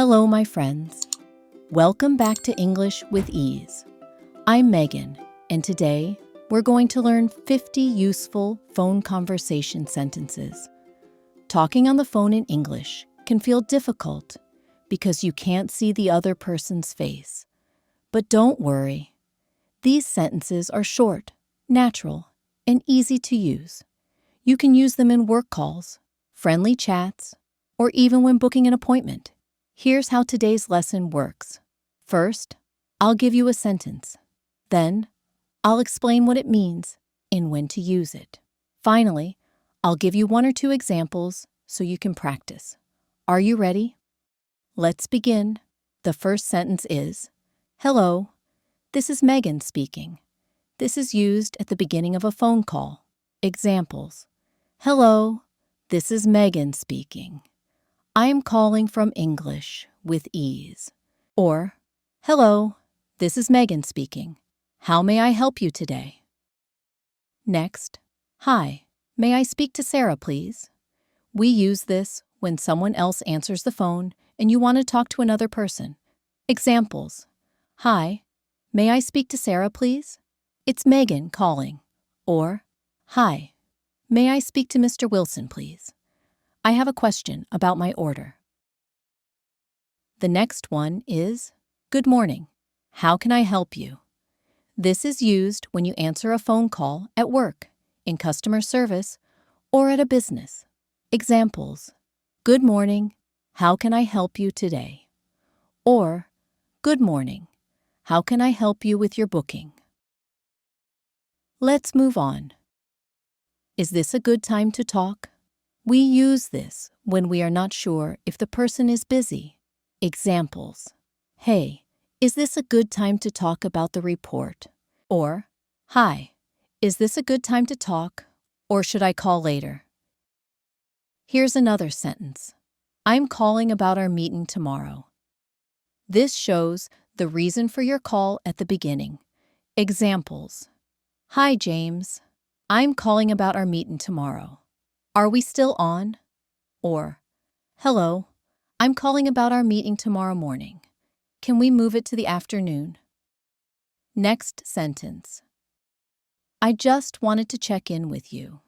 Hello, my friends. Welcome back to English with Ease. I'm Megan, and today we're going to learn 50 useful phone conversation sentences. Talking on the phone in English can feel difficult because you can't see the other person's face. But don't worry. These sentences are short, natural, and easy to use. You can use them in work calls, friendly chats, or even when booking an appointment. Here's how today's lesson works. First, I'll give you a sentence. Then, I'll explain what it means and when to use it. Finally, I'll give you one or two examples so you can practice. Are you ready? Let's begin. The first sentence is, "Hello, this is Megan speaking." This is used at the beginning of a phone call. Examples. "Hello, this is Megan speaking. I am calling from English with Ease." Or, "Hello, this is Megan speaking. How may I help you today?" Next, "Hi, may I speak to Sarah, please?" We use this when someone else answers the phone and you want to talk to another person. Examples. "Hi, may I speak to Sarah, please? It's Megan calling." Or, "Hi, may I speak to Mr. Wilson, please? I have a question about my order." The next one is, "Good morning. How can I help you?" This is used when you answer a phone call at work, in customer service, or at a business. Examples. "Good morning. How can I help you today?" Or, "Good morning. How can I help you with your booking?" Let's move on. Is this a good time to talk? We use this when we are not sure if the person is busy. Examples. "Hey, is this a good time to talk about the report?" Or, "Hi, is this a good time to talk, or should I call later?" Here's another sentence. "I'm calling about our meeting tomorrow." This shows the reason for your call at the beginning. Examples. "Hi, James. I'm calling about our meeting tomorrow. Are we still on?" Or, "Hello, I'm calling about our meeting tomorrow morning. Can we move it to the afternoon?" Next sentence. "I just wanted to check in with you."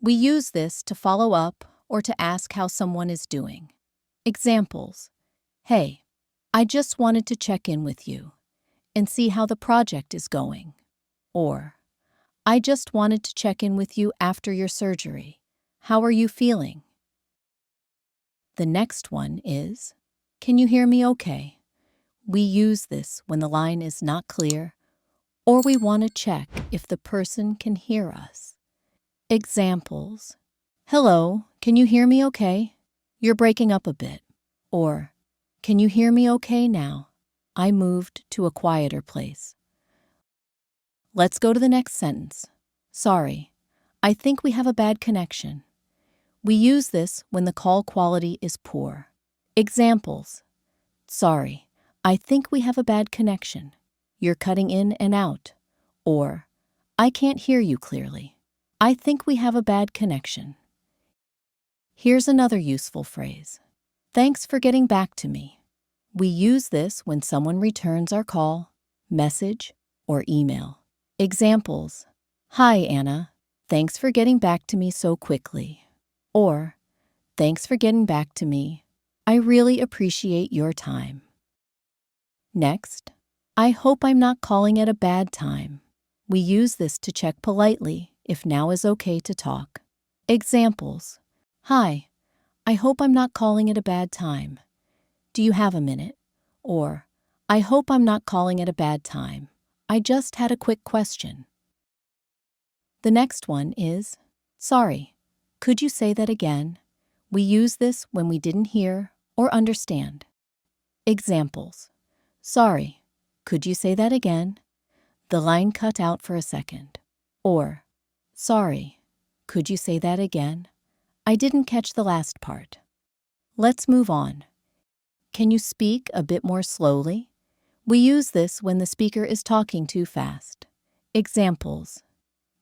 We use this to follow up or to ask how someone is doing. Examples. "Hey, I just wanted to check in with you and see how the project is going." Or, "I just wanted to check in with you after your surgery. How are you feeling?" The next one is, "Can you hear me okay?" We use this when the line is not clear or we want to check if the person can hear us. Examples. "Hello, can you hear me okay? You're breaking up a bit." Or, "Can you hear me okay now? I moved to a quieter place." Let's go to the next sentence. "Sorry, I think we have a bad connection." We use this when the call quality is poor. Examples. "Sorry, I think we have a bad connection. You're cutting in and out." Or, "I can't hear you clearly. I think we have a bad connection." Here's another useful phrase. "Thanks for getting back to me." We use this when someone returns our call, message, or email. Examples. "Hi, Anna. Thanks for getting back to me so quickly." Or, "Thanks for getting back to me. I really appreciate your time." Next, "I hope I'm not calling at a bad time." We use this to check politely if now is okay to talk. Examples. "Hi, I hope I'm not calling at a bad time. Do you have a minute?" Or, "I hope I'm not calling at a bad time. I just had a quick question." The next one is, "Sorry, could you say that again?" We use this when we didn't hear or understand. Examples. "Sorry, could you say that again? The line cut out for a second." Or, "Sorry, could you say that again? I didn't catch the last part." Let's move on. "Can you speak a bit more slowly?" We use this when the speaker is talking too fast. Examples.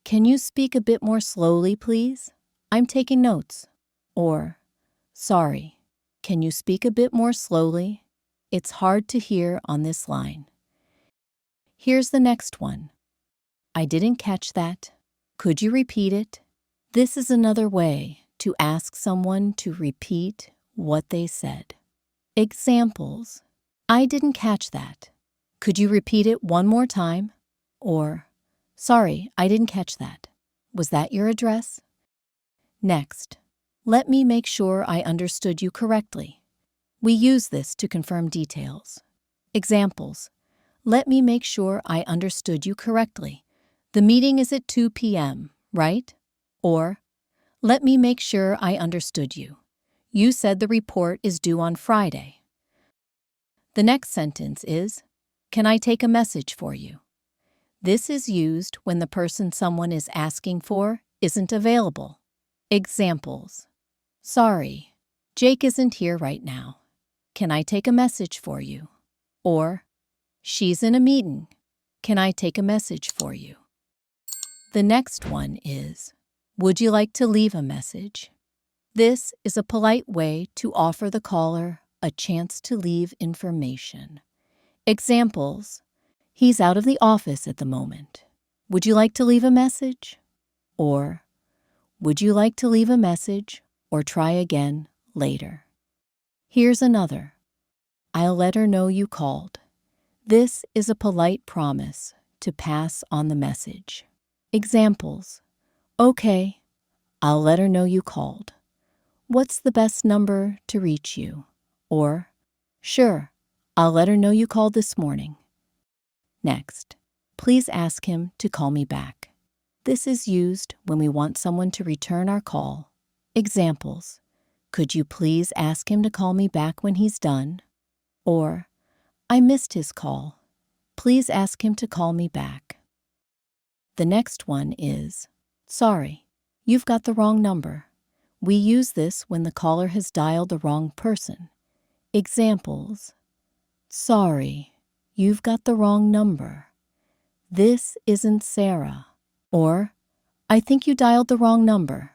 "Can you speak a bit more slowly, please? I'm taking notes." Or, "Sorry, can you speak a bit more slowly? It's hard to hear on this line. Here's the next one. I didn't catch that. Could you repeat it? This is another way to ask someone to repeat what they said. Examples. I didn't catch that. Could you repeat it one more time? Or, sorry, I didn't catch that. Was that your address? Next, let me make sure I understood you correctly. We use this to confirm details. Examples. Let me make sure I understood you correctly. The meeting is at 2 p.m., right? Or, let me make sure I understood you. You said the report is due on Friday. The next sentence is, can I take a message for you? This is used when the person someone is asking for isn't available. Examples. Sorry, Jake isn't here right now. Can I take a message for you? Or, she's in a meeting. Can I take a message for you? The next one is, would you like to leave a message? This is a polite way to offer the caller a chance to leave information. Examples. He's out of the office at the moment. Would you like to leave a message? Or, would you like to leave a message or try again later? Here's another. I'll let her know you called. This is a polite promise to pass on the message. Examples. Okay, I'll let her know you called. What's the best number to reach you? Or, sure, I'll let her know you called this morning. Next, please ask him to call me back. This is used when we want someone to return our call. Examples. Could you please ask him to call me back when he's done? Or, I missed his call. Please ask him to call me back. The next one is, sorry, you've got the wrong number. We use this when the caller has dialed the wrong person. Examples. Sorry, you've got the wrong number. This isn't Sarah. Or, I think you dialed the wrong number.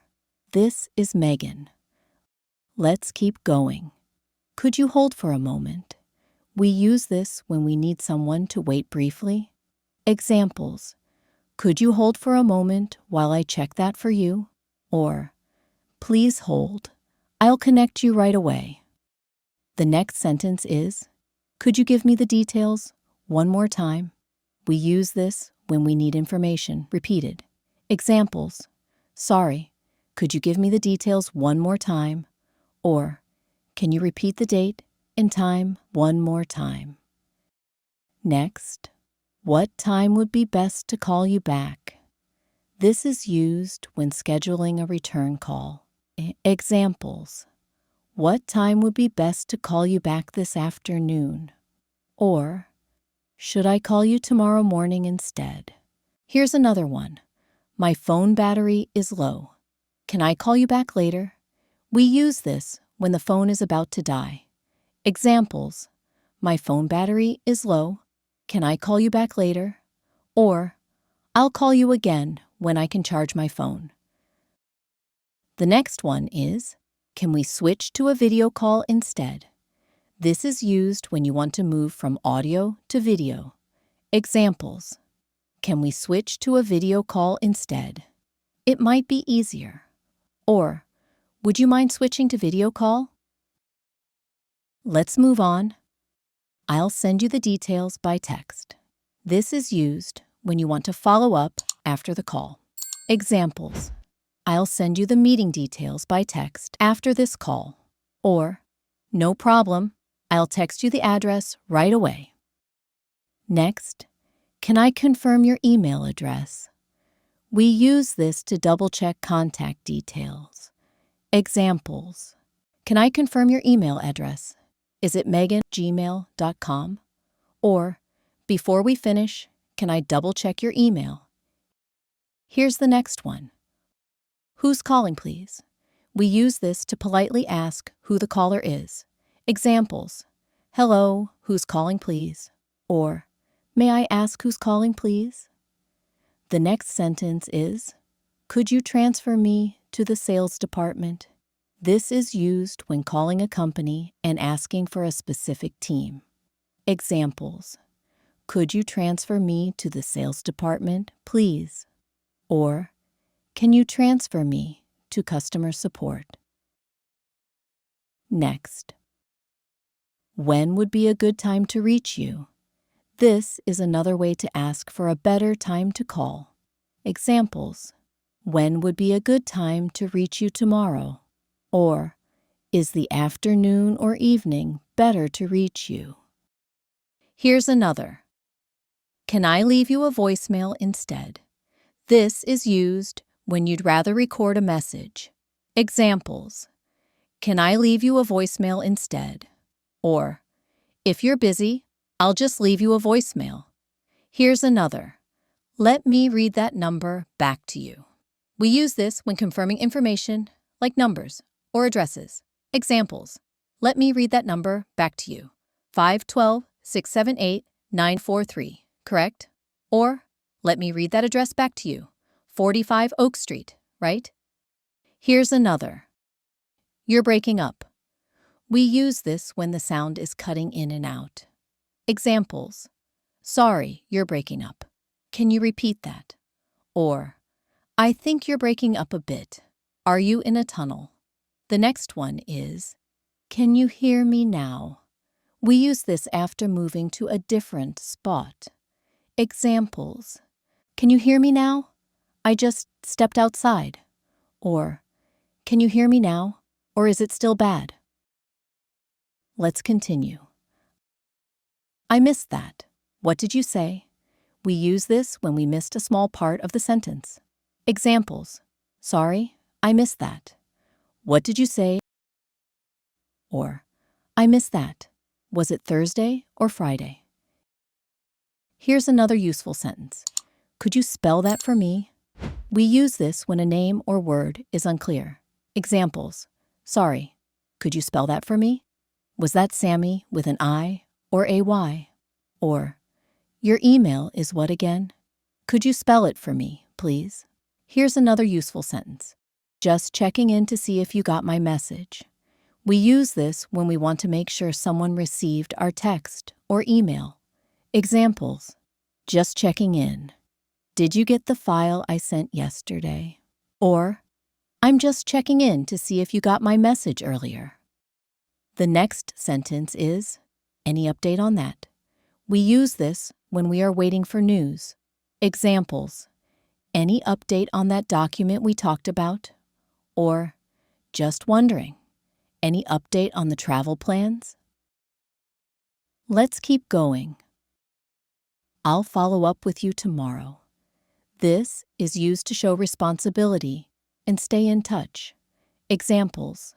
This is Megan. Let's keep going. Could you hold for a moment? We use this when we need someone to wait briefly. Examples. Could you hold for a moment while I check that for you? Or, please hold. I'll connect you right away. The next sentence is, could you give me the details one more time? We use this when we need information repeated. Examples. Sorry, could you give me the details one more time? Or, can you repeat the date and time one more time? Next, what time would be best to call you back? This is used when scheduling a return call. Examples. What time would be best to call you back this afternoon? Or, should I call you tomorrow morning instead? Here's another one. My phone battery is low. Can I call you back later? We use this when the phone is about to die. Examples. My phone battery is low. Can I call you back later? Or, I'll call you again when I can charge my phone. The next one is, can we switch to a video call instead? This is used when you want to move from audio to video. Examples. Can we switch to a video call instead? It might be easier. Or, would you mind switching to video call? Let's move on. I'll send you the details by text. This is used when you want to follow up after the call. Examples. I'll send you the meeting details by text after this call. Or, no problem, I'll text you the address right away. Next, can I confirm your email address? We use this to double-check contact details. Examples. Can I confirm your email address? Is it megan@gmail.com? Or, before we finish, can I double-check your email? Here's the next one. Who's calling, please? We use this to politely ask who the caller is. Examples. Hello, who's calling, please? Or, may I ask who's calling, please? The next sentence is, could you transfer me to the sales department? This is used when calling a company and asking for a specific team. Examples: could you transfer me to the sales department, please? Or, can you transfer me to customer support? Next, when would be a good time to reach you? This is another way to ask for a better time to call. Examples: when would be a good time to reach you tomorrow? Or, is the afternoon or evening better to reach you? Here's another. Can I leave you a voicemail instead? This is used when you'd rather record a message. Examples: can I leave you a voicemail instead? Or, if you're busy, I'll just leave you a voicemail. Here's another. Let me read that number back to you. We use this when confirming information like numbers or addresses. Examples: let me read that number back to you. 512-678-943, correct? Or, let me read that address back to you. 45 Oak Street, right? Here's another. You're breaking up. We use this when the sound is cutting in and out. Examples: sorry, you're breaking up. Can you repeat that? Or, I think you're breaking up a bit. Are you in a tunnel? The next one is, can you hear me now? We use this after moving to a different spot. Examples: can you hear me now? I just stepped outside. Or, can you hear me now? Or is it still bad? Let's continue. I missed that. What did you say? We use this when we missed a small part of the sentence. Examples: sorry, I missed that. What did you say? Or, I missed that. Was it Thursday or Friday? Here's another useful sentence. Could you spell that for me? We use this when a name or word is unclear. Examples: sorry, could you spell that for me? Was that Sammy with an I or AY? Or, your email is what again? Could you spell it for me, please? Here's another useful sentence. Just checking in to see if you got my message. We use this when we want to make sure someone received our text or email. Examples: just checking in. Did you get the file I sent yesterday? Or, I'm just checking in to see if you got my message earlier. The next sentence is, any update on that? We use this when we are waiting for news. Examples: any update on that document we talked about? Or, just wondering, any update on the travel plans? Let's keep going. I'll follow up with you tomorrow. This is used to show responsibility and stay in touch. Examples: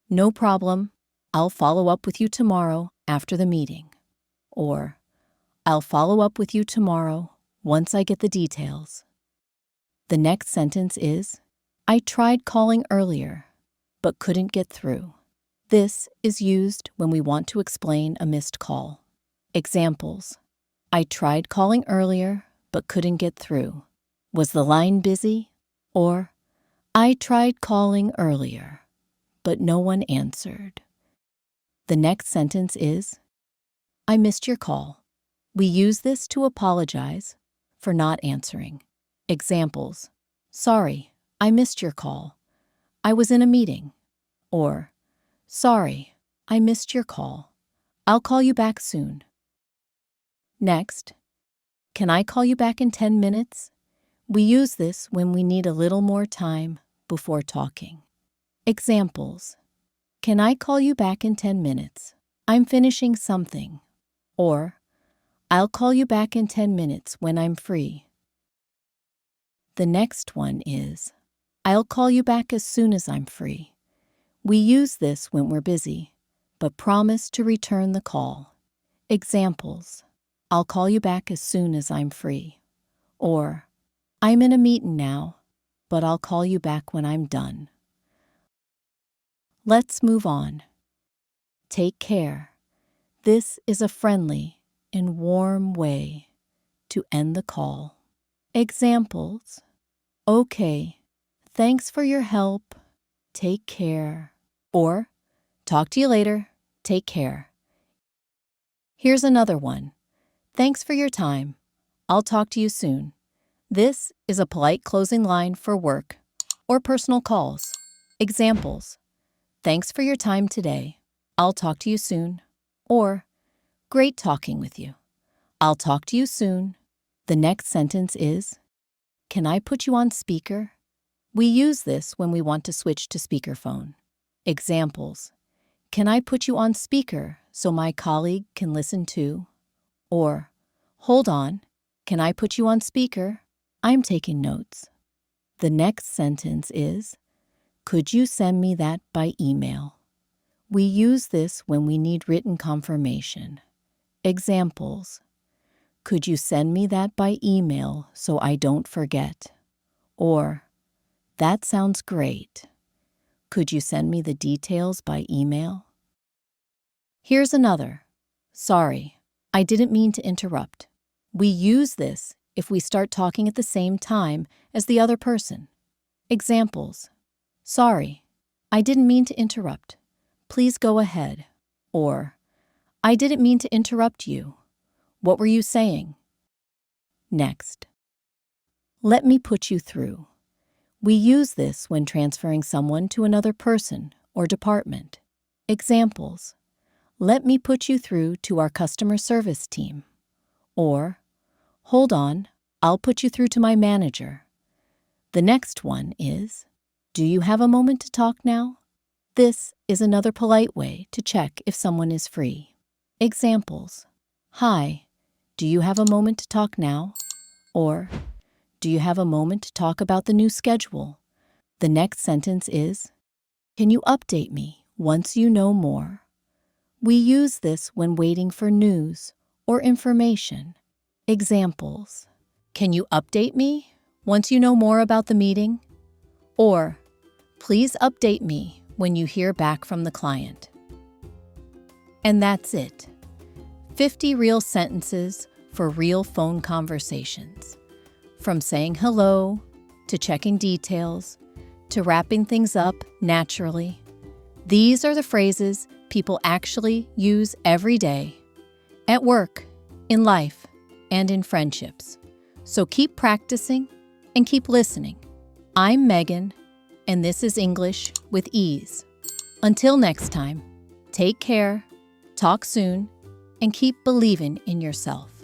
no problem, I'll follow up with you tomorrow after the meeting. Or, I'll follow up with you tomorrow once I get the details. The next sentence is, I tried calling earlier, but couldn't get through. This is used when we want to explain a missed call. Examples: I tried calling earlier, but couldn't get through. Was the line busy? Or, I tried calling earlier, but no one answered. The next sentence is, I missed your call. We use this to apologize for not answering. Examples: sorry, I missed your call. I was in a meeting. Or, sorry, I missed your call. I'll call you back soon. Next, can I call you back in 10 minutes? We use this when we need a little more time before talking. Examples: can I call you back in 10 minutes? I'm finishing something. Or, I'll call you back in 10 minutes when I'm free. The next one is, I'll call you back as soon as I'm free. We use this when we're busy, but promise to return the call. Examples: I'll call you back as soon as I'm free. Or, I'm in a meeting now, but I'll call you back when I'm done. Let's move on. Take care. This is a friendly and warm way to end the call. Examples: okay, thanks for your help. Take care. Or, talk to you later. Take care. Here's another one. Thanks for your time. I'll talk to you soon. This is a polite closing line for work or personal calls. Examples. Thanks for your time today. I'll talk to you soon. Or, great talking with you. I'll talk to you soon. The next sentence is, can I put you on speaker? We use this when we want to switch to speakerphone. Examples. Can I put you on speaker so my colleague can listen too? Or, hold on, can I put you on speaker? I'm taking notes. The next sentence is, could you send me that by email? We use this when we need written confirmation. Examples. Could you send me that by email so I don't forget? Or, that sounds great. Could you send me the details by email? Here's another. Sorry, I didn't mean to interrupt. We use this if we start talking at the same time as the other person. Examples. Sorry, I didn't mean to interrupt. Please go ahead. Or, I didn't mean to interrupt you. What were you saying? Next. Let me put you through. We use this when transferring someone to another person or department. Examples. Let me put you through to our customer service team. Or, hold on, I'll put you through to my manager. The next one is, do you have a moment to talk now? This is another polite way to check if someone is free. Examples. Hi, do you have a moment to talk now? Or, do you have a moment to talk about the new schedule? The next sentence is, can you update me once you know more? We use this when waiting for news or information. Examples. Can you update me once you know more about the meeting? Or, please update me when you hear back from the client. And that's it. 50 real sentences for real phone conversations. From saying hello, to checking details, to wrapping things up naturally. These are the phrases people actually use every day, at work, in life, and in friendships. So keep practicing and keep listening. I'm Megan, and this is English with Ease. Until next time, take care, talk soon, and keep believing in yourself.